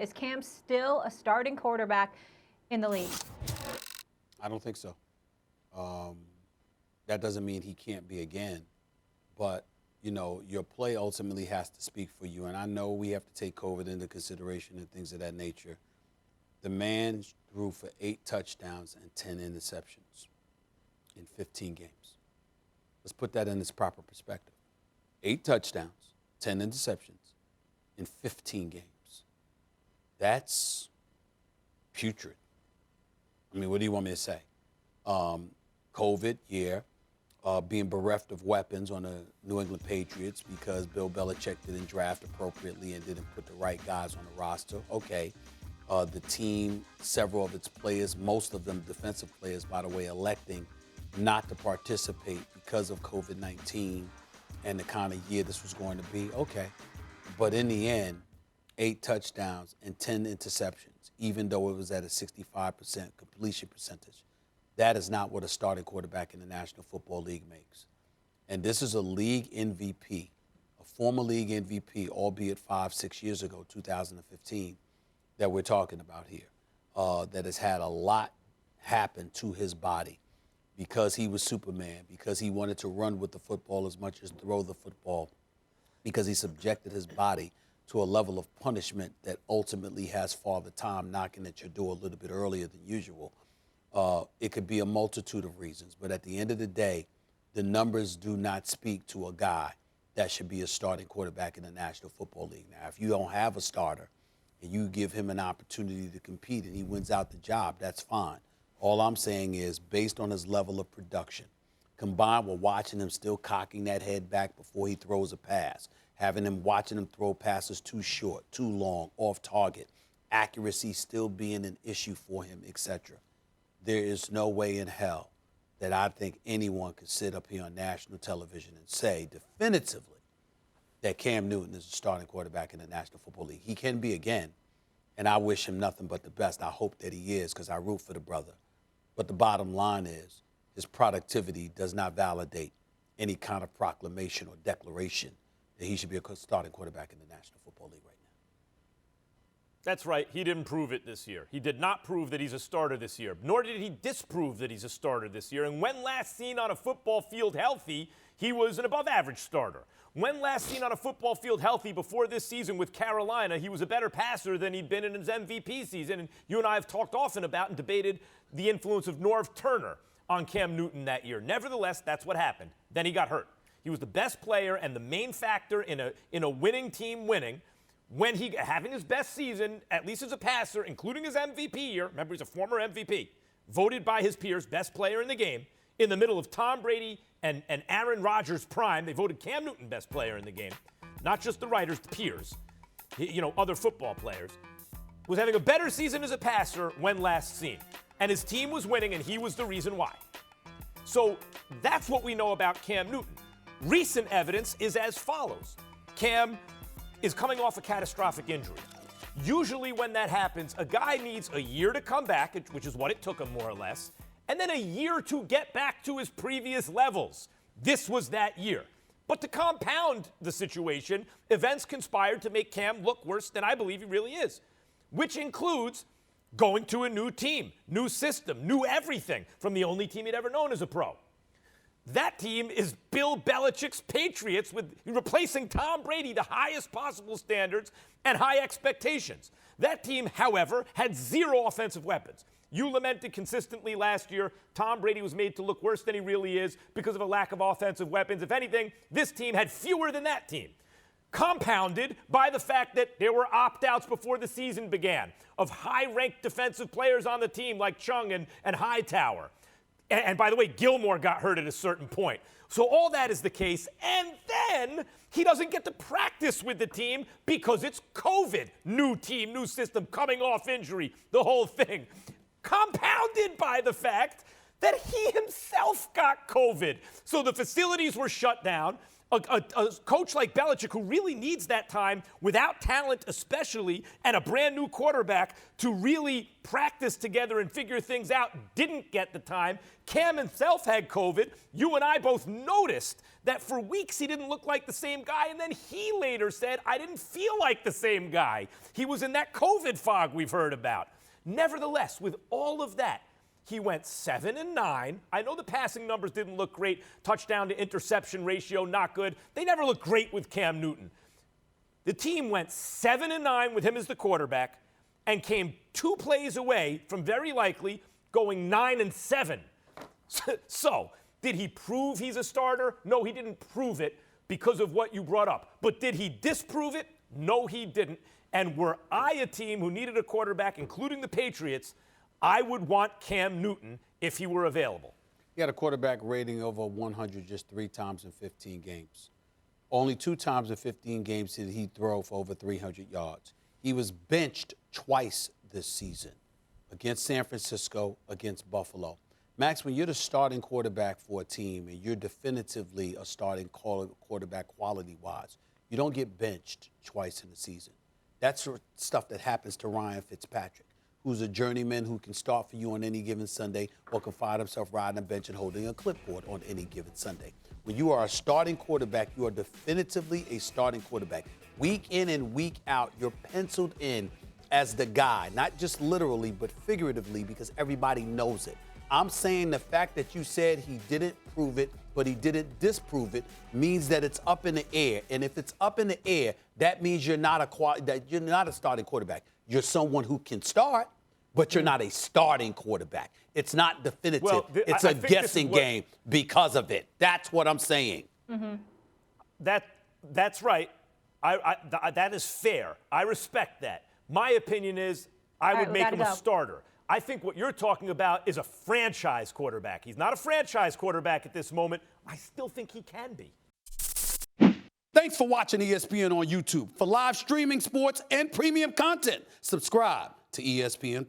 Is Cam still a starting quarterback in the league? I don't think so. That doesn't mean he can't be again, but you know, your play ultimately has to speak for you. And I know we have to take COVID into consideration and things of that nature. The man threw for 8 touchdowns and 10 interceptions in 15 games. Let's put that in its proper perspective. 8 touchdowns, 10 interceptions in 15 games. That's putrid. I mean, what do you want me to say? COVID, yeah. Being bereft of weapons on the New England Patriots because Bill Belichick didn't draft appropriately and didn't put the right guys on the roster. Okay. The team, several of its players, most of them defensive players, by the way, electing not to participate because of COVID-19 and the kind of year this was going to be. Okay. But in the end, 8 touchdowns and 10 interceptions, even though it was at a 65% completion percentage. That is not what a starting quarterback in the National Football League makes. And this is a league MVP, a former league MVP, albeit 5-6 years ago, 2015, that we're talking about here, that has had a lot happen to his body because he was Superman, because he wanted to run with the football as much as throw the football, because he subjected his body to a level of punishment that ultimately has Father Time knocking at your door a little bit earlier than usual. It could be a multitude of reasons, but at the end of the day, the numbers do not speak to a guy that should be a starting quarterback in the National Football League. Now, if you don't have a starter and you give him an opportunity to compete and he wins out the job, that's fine. All I'm saying is, based on his level of production, combined with watching him still cocking that head back before he throws a pass, watching him throw passes too short, too long, off target, accuracy still being an issue for him, etc. There is no way in hell that I think anyone could sit up here on national television and say definitively that Cam Newton is a starting quarterback in the National Football League. He can be again, and I wish him nothing but the best. I hope that he is, because I root for the brother. But the bottom line is his productivity does not validate any kind of proclamation or declaration that he should be a starting quarterback in the National Football League right now. That's right. He didn't prove it this year. He did not prove that he's a starter this year, nor did he disprove that he's a starter this year. And when last seen on a football field healthy, he was an above-average starter. When last seen on a football field healthy before this season with Carolina, he was a better passer than he'd been in his MVP season. And you and I have talked often about and debated the influence of Norv Turner on Cam Newton that year. Nevertheless, that's what happened. Then he got hurt. He was the best player and the main factor in a winning team winning. When he having his best season, at least as a passer, including his MVP year, remember he's a former MVP, voted by his peers best player in the game, in the middle of Tom Brady and Aaron Rodgers' prime. They voted Cam Newton best player in the game, not just the writers, the peers, other football players, was having a better season as a passer when last seen. And his team was winning, and he was the reason why. So that's what we know about Cam Newton. Recent evidence is as follows. Cam is coming off a catastrophic injury. Usually when that happens, a guy needs a year to come back, which is what it took him more or less, and then a year to get back to his previous levels. This was that year. But to compound the situation, events conspired to make Cam look worse than I believe he really is, which includes going to a new team, new system, new everything from the only team he'd ever known as a pro. That team is Bill Belichick's Patriots, with replacing Tom Brady, the highest possible standards and high expectations. That team, however, had 0 offensive weapons. You lamented consistently last year, Tom Brady was made to look worse than he really is because of a lack of offensive weapons. If anything, this team had fewer than that team. Compounded by the fact that there were opt-outs before the season began of high-ranked defensive players on the team like Chung and Hightower. And by the way, Gilmore got hurt at a certain point. So all that is the case. And then he doesn't get to practice with the team because it's COVID. New team, new system, coming off injury, the whole thing. Compounded by the fact that he himself got COVID. So the facilities were shut down. A coach like Belichick, who really needs that time without talent especially, and a brand new quarterback to really practice together and figure things out, didn't get the time. Cam himself had COVID. You and I both noticed that for weeks he didn't look like the same guy, and then he later said, I didn't feel like the same guy. He was in that COVID fog we've heard about. Nevertheless, with all of that, he went 7-9. I know the passing numbers didn't look great. Touchdown to interception ratio, not good. They never looked great with Cam Newton. The team went 7-9 with him as the quarterback and came 2 plays away from very likely going 9-7. So, did he prove he's a starter? No, he didn't prove it because of what you brought up. But did he disprove it? No, he didn't. And were I a team who needed a quarterback, including the Patriots, I would want Cam Newton if he were available. He had a quarterback rating over 100 just 3 times in 15 games. Only 2 times in 15 games did he throw for over 300 yards. He was benched twice this season, against San Francisco, against Buffalo. Max, when you're the starting quarterback for a team and you're definitively a starting quarterback quality-wise, you don't get benched twice in a season. That's stuff that happens to Ryan Fitzpatrick, who's a journeyman who can start for you on any given Sunday or can find himself riding a bench and holding a clipboard on any given Sunday. When you are a starting quarterback, you are definitively a starting quarterback. Week in and week out, you're penciled in as the guy, not just literally, but figuratively, because everybody knows it. I'm saying the fact that you said he didn't prove it, but he didn't disprove it, means that it's up in the air. And if it's up in the air, that means you're not a starting quarterback. You're someone who can start, but you're not a starting quarterback. It's not definitive. Well, it's a guessing game because of it. That's what I'm saying. Mm-hmm. That's right. That is fair. I respect that. My opinion is I would make him a starter. I think what you're talking about is a franchise quarterback. He's not a franchise quarterback at this moment. I still think he can be. Thanks for watching ESPN on YouTube. For live streaming, sports, and premium content, subscribe to ESPN+.